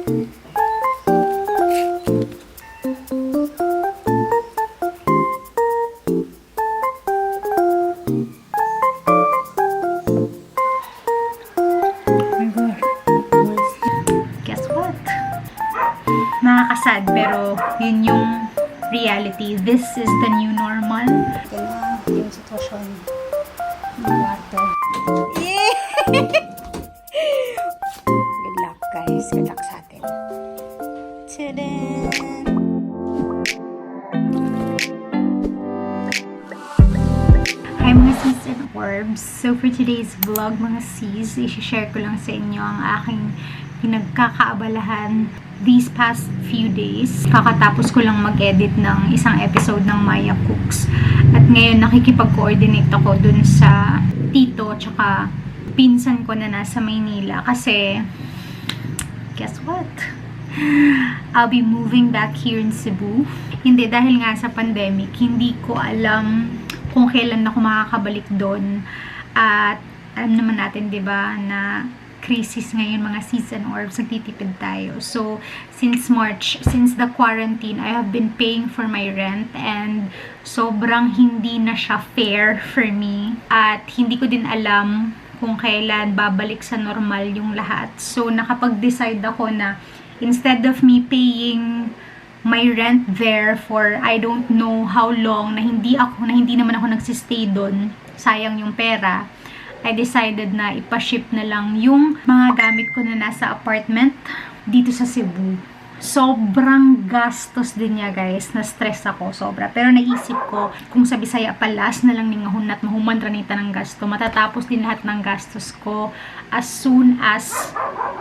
Nakakasad, pero yun yung reality. This is the new normal. Ito na yung sitwasyon ng kwarto. Yeah! Good luck, guys. Good luck sa atin. Tadaan! Hi mga sis and orbs. So for today's vlog mga sis, i-share ko lang sa inyo ang aking pinagkakaabalahan these past few days. Kakatapos ko lang mag-edit ng isang episode ng Maya Cooks. At ngayon nakikipag-coordinate ako dun sa tito tsaka pinsan ko na nasa Maynila. Kasi, guess what? I'll be moving back here in Cebu. Hindi, dahil nga sa pandemic, hindi ko alam kung kailan ako makakabalik doon. At alam naman natin, di ba, na crisis ngayon mga season orbs, nagtitipid tayo. So, since March, since the quarantine, I have been paying for my rent and sobrang hindi na siya fair for me. At hindi ko din alam kung kailan babalik sa normal yung lahat. So, nakapag-decide ako na instead of me paying my rent there for I don't know how long, na hindi naman ako nagsistay doon, sayang yung pera, I decided na ipaship na lang yung mga gamit ko na nasa apartment dito sa Cebu. Sobrang gastos din niya guys, na-stress ako sobra. Pero naisip ko, kung sa Bisaya palas na lang ning hunat mahuman ranita ng gasto, matatapos din lahat ng gastos ko as soon as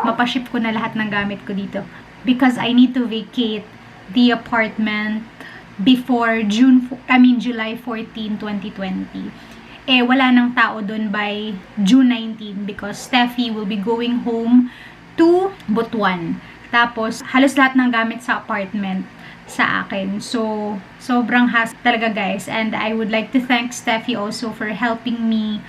mapaship ko na lahat ng gamit ko dito. Because I need to vacate the apartment before July 14, 2020. Eh, wala nang tao doon by June 19 because Steffi will be going home to Butuan. Tapos, halos lahat ng gamit sa apartment sa akin. So, sobrang hassle talaga guys. And I would like to thank Steffi also for helping me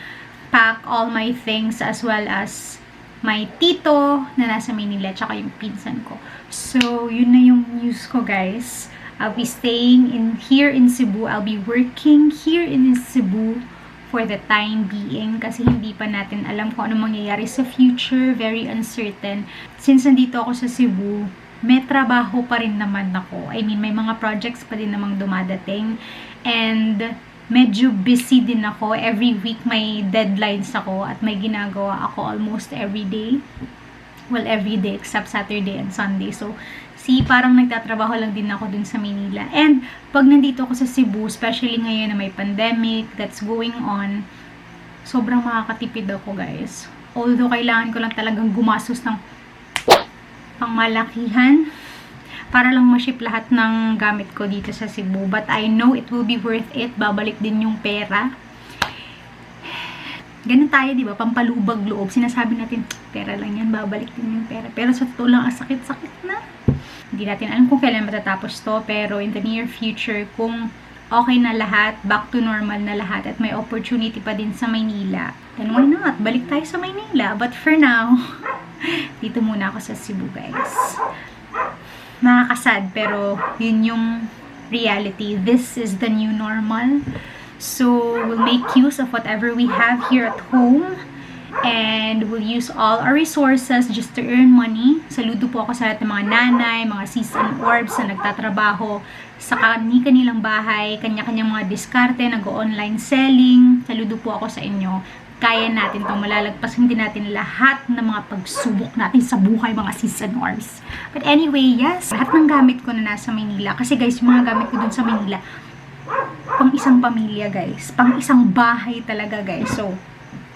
pack all my things as well as my tito na nasa Manila tsaka yung pinsan ko. So, yun na yung news ko guys. I'll be staying here in Cebu. I'll be working here in Cebu for the time being kasi hindi pa natin alam kung ano mangyayari sa future, very uncertain. Since nandito ako sa Cebu, may trabaho pa rin naman ako. I mean, may mga projects pa din namang dumadating and medyo busy din ako. Every week may deadlines ako at may ginagawa ako almost every day. Well, every day except Saturday and Sunday. So, parang nagtatrabaho lang din ako dun sa Manila. And, pag nandito ako sa Cebu, especially ngayon na may pandemic that's going on, sobrang makakatipid ako, guys. Although, kailangan ko lang talagang gumastos ng pangmalakihan para lang ma-ship lahat ng gamit ko dito sa Cebu. But I know it will be worth it. Babalik din yung pera. Ganun tayo, di ba? Pampalubag loob. Sinasabi natin, pera lang yan, babalik din yung pera. Pero sa totoo lang, sakit-sakit na. Hindi natin alam kung kailan matatapos to, pero in the near future, kung okay na lahat, back to normal na lahat, at may opportunity pa din sa Maynila, then why not? Balik tayo sa Maynila. But for now, dito muna ako sa Cebu, guys. Nakakasad, pero yun yung reality. This is the new normal. So, we'll make use of whatever we have here at home. And we'll use all our resources just to earn money. Saludo po ako sa lahat ng mga nanay, mga sis and orbs na nagtatrabaho sa kanilang bahay, kanya-kanyang mga diskarte, nag-online selling. Saludo po ako sa inyo. Kaya natin itong malalagpasan din natin lahat ng mga pagsubok natin sa buhay, mga sis and orbs. But anyway, yes, lahat ng gamit ko na nasa Manila. Kasi guys, yung mga gamit ko dun sa Manila, pang isang pamilya guys. Pang isang bahay talaga guys. So,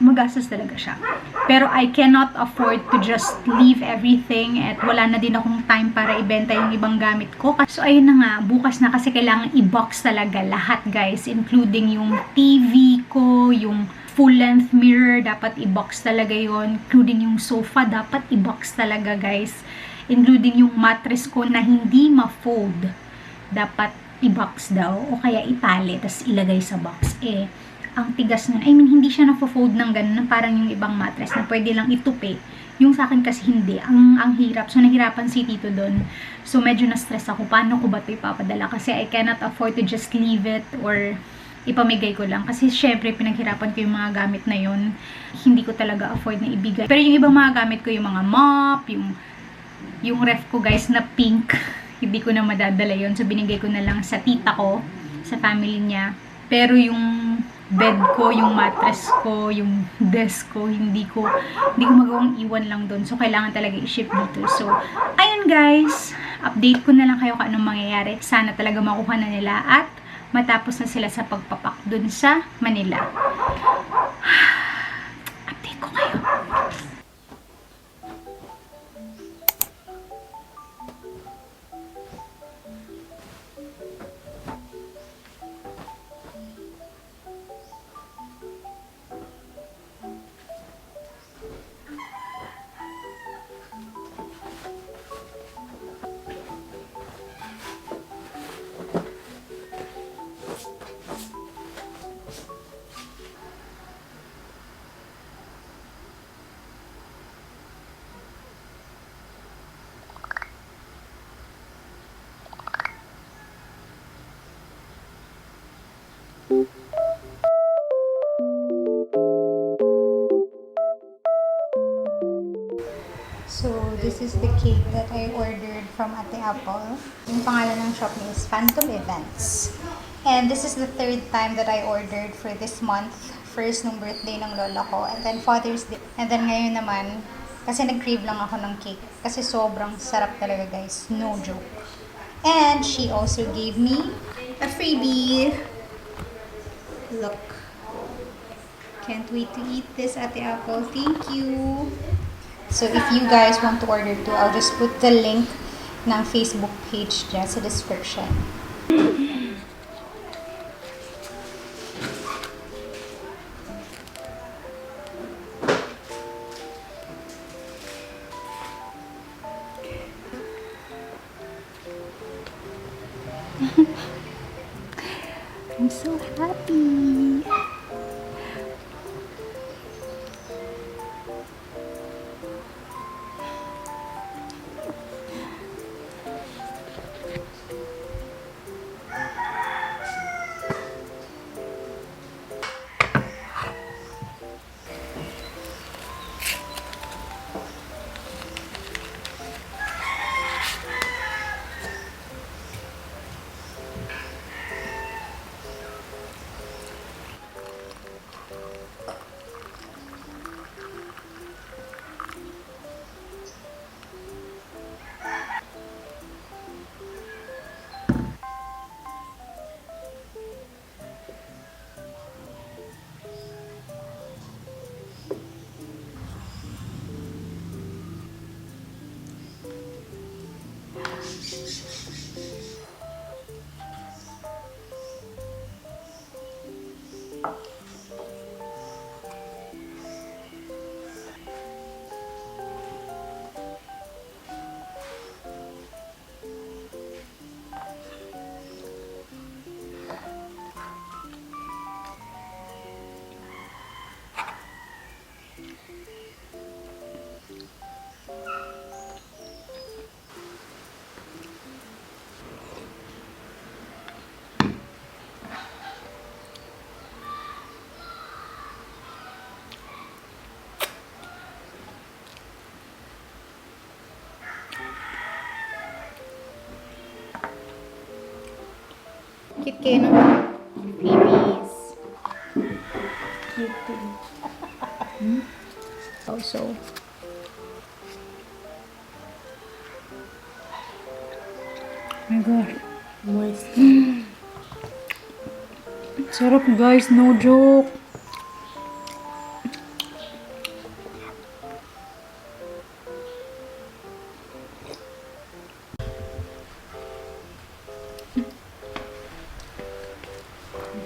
magastos talaga siya. Pero I cannot afford to just leave everything at wala na din akong time para ibenta yung ibang gamit ko. So, ayun na nga, bukas na kasi kailangan i-box talaga lahat guys, including yung TV ko, yung full-length mirror, dapat i-box talaga yon, including yung sofa, dapat i-box talaga guys, including yung mattress ko na hindi ma-fold, dapat i-box daw, o kaya itali, tas ilagay sa box. Ang tigas nun. I mean, hindi siya na-fold ng ganun, parang yung ibang mattress na pwede lang itupi. Yung sa akin kasi hindi. Ang hirap. So, nahirapan si Tito doon. So, medyo na-stress ako. Paano ko ba ito ipapadala? Kasi I cannot afford to just leave it or ipamigay ko lang. Kasi syempre, pinaghirapan ko yung mga gamit na yun. Hindi ko talaga afford na ibigay. Pero yung ibang mga gamit ko, yung mga mop, yung ref ko guys na pink, hindi ko na madadala yun. So, binigay ko na lang sa tita ko, sa family niya. Pero yung bed ko, yung mattress ko, yung desk ko, hindi ko magawang iwan lang doon. So, kailangan talaga i-ship dito. So, ayun guys, update ko na lang kayo kung anong mangyayari. Sana talaga makuha na nila at matapos na sila sa pagpapak doon sa Manila. Update ko kayo. So, this is the cake that I ordered from Ate Apple. Yung pangalan ng shop niya is Phantom Events. And this is the third time that I ordered for this month. First, nung birthday ng lola ko. And then Father's Day. And then ngayon naman, kasi nag-crave lang ako ng cake. Kasi sobrang sarap talaga guys. No joke. And she also gave me a freebie. Look. Can't wait to eat this, Ate Apple. Thank you. So, if you guys want to order too, I'll just put the link ng Facebook page dyan sa description. I'm so happy. Cute kayo ng babies. Cute too. Also. Oh my God. Moist. Sarap guys, no joke.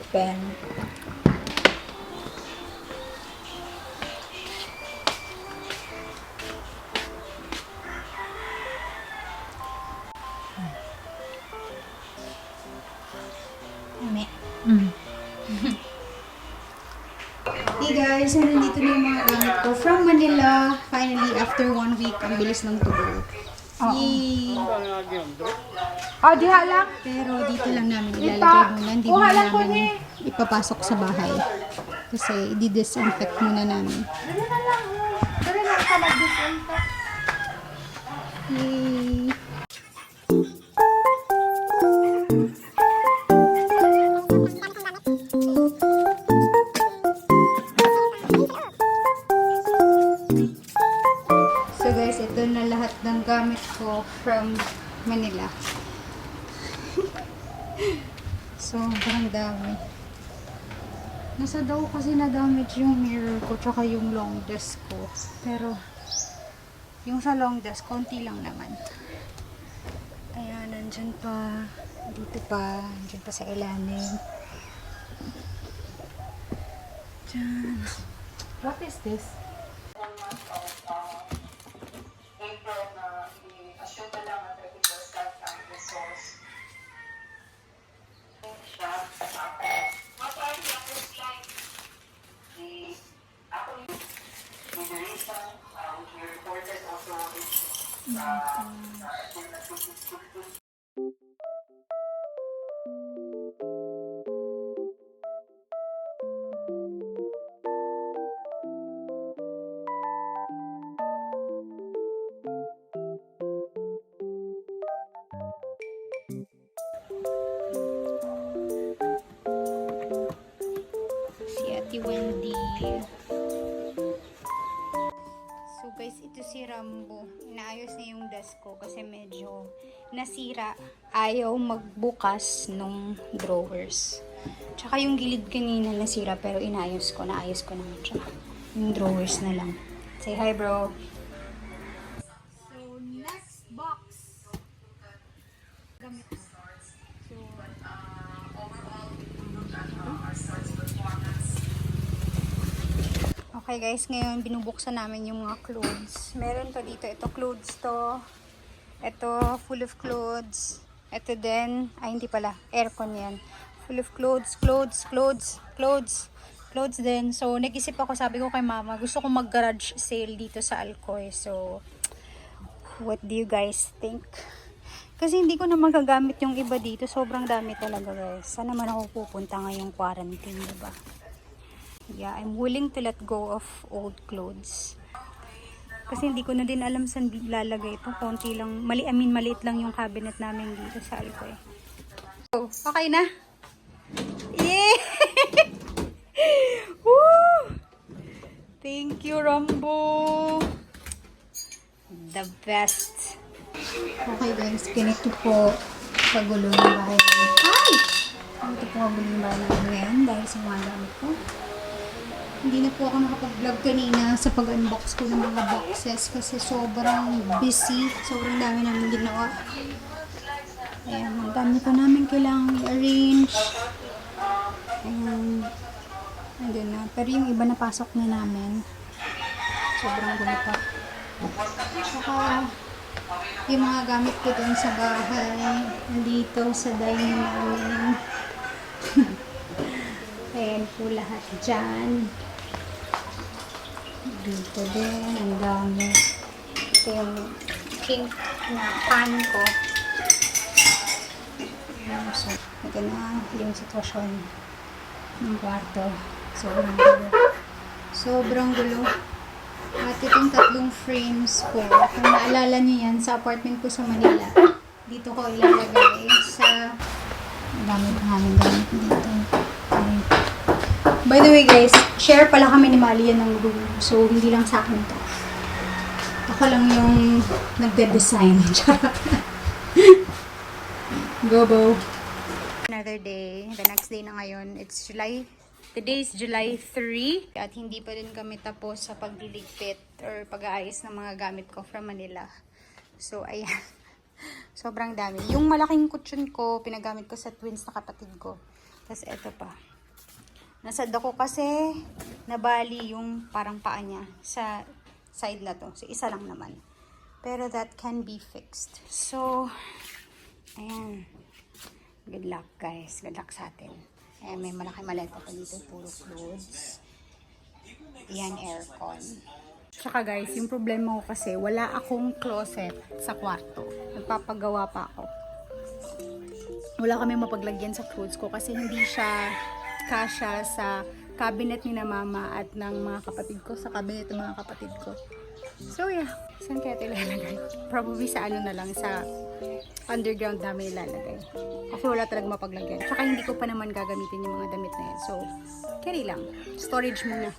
Pen. Hey guys, guys, so nandito na yung mga gamit ko from Manila. Finally, after 1 week, ang bilis ng tubo. Yay! Diha lang. Pero dito lang namin ilalagay muna. Hindi muna namin ipapasok sa bahay. Kasi i-disinfect muna namin. Dali lang ka mag-disinfect. Yay! So guys, ito na lahat ng gamit ko from Manila. Sobrang dami. Nasa daw kasi na-damage yung mirror ko tsaka yung long desk ko. Pero yung sa long desk, konti lang naman. Ayan, nandyan pa. Dito pa. Nandyan pa sa ilalim. Diyan. What is this? Si Ate Wendy. So guys, ito si Rambo. Inaayos niya yung desk ko kasi medyo nasira. Ayaw magbukas nung drawers. Tsaka yung gilid kanina nasira pero inaayos ko. Naayos ko naman siya. Yung drawers na lang. Say hi, bro. So, next box. Gamit mo. Okay guys, ngayon binubuksan namin yung mga clothes. Meron to dito. Ito clothes to. Ito full of clothes. Ito din. Ay hindi pala. Aircon yan. Full of clothes. Clothes din. So nag-isip ako, sabi ko kay mama, gusto ko mag-garage sale dito sa Alcoy. So what do you guys think? Kasi hindi ko na magagamit yung iba dito. Sobrang dami talaga guys. Saan naman ako pupunta ngayong quarantine, diba? Yeah, I'm willing to let go of old clothes. Kasi hindi ko na din alam saan lalagay ito. Konti lang, maliit lang yung cabinet namin dito sa Alcoy. So, okay na? Yay! Woo! Thank you, Rambo! The best! Okay guys, ganito po kagulo ng bahay namin. Ay! Ganito po kagulo ng bahay namin ngayon dahil sa mga gamit ko. Hindi na po ako nakapag-vlog kanina sa pag-unbox ko ng mga boxes kasi sobrang busy. Sobrang dami namin ginawa. Ayan, ang dami pa namin kailangan i-arrange. Ayan. Andun na. Pero yung iba napasok na namin. Sobrang gulo pa. Saka, yung mga gamit ko dun sa bahay, nandito sa dining namin. Ayan po lahat dyan. Dito din, ang dami. Ito yung pink na pan ko. So, ito na yung sitwasyon ng kwarto. Sobrang gulo. Sobrang gulo. At itong tatlong frames ko, kung naalala niyo yan, sa apartment ko sa Manila, dito ko ilalagay sa dami pa namin gamit dito. Okay. By the way guys, share pala kami ni Malaya ng room. So, hindi lang sa akin to. Ako lang yung nagde-design. Go, Bo. Another day. The next day na ngayon. Today is July 3. At hindi pa din kami tapos sa pagliligpit or pag-aayos ng mga gamit ko from Manila. So, ayan. Sobrang dami. Yung malaking kutsyon ko, pinagamit ko sa twins na kapatid ko. Tapos, eto pa. Nasad ako kasi nabali yung parang paa niya sa side na to. So, isa lang naman. Pero that can be fixed. So, ayan. Good luck guys. Good luck sa atin. Ayan, may malaki maleta pa dito. Puro clothes. Yan, aircon. Tsaka guys, yung problema ko kasi, wala akong closet sa kwarto. Nagpapagawa pa ako. Wala kami mapaglagyan sa clothes ko kasi hindi siya kasya sa cabinet ni na mama at ng mga kapatid ko, sa cabinet ng mga kapatid ko. So yeah, saan kaya ito ilalagay? Probably sa ano na lang, sa underground namin ilalagay. Kasi wala talaga mapaglagyan. Tsaka hindi ko pa naman gagamitin yung mga damit na yan. So, carry lang. Storage muna.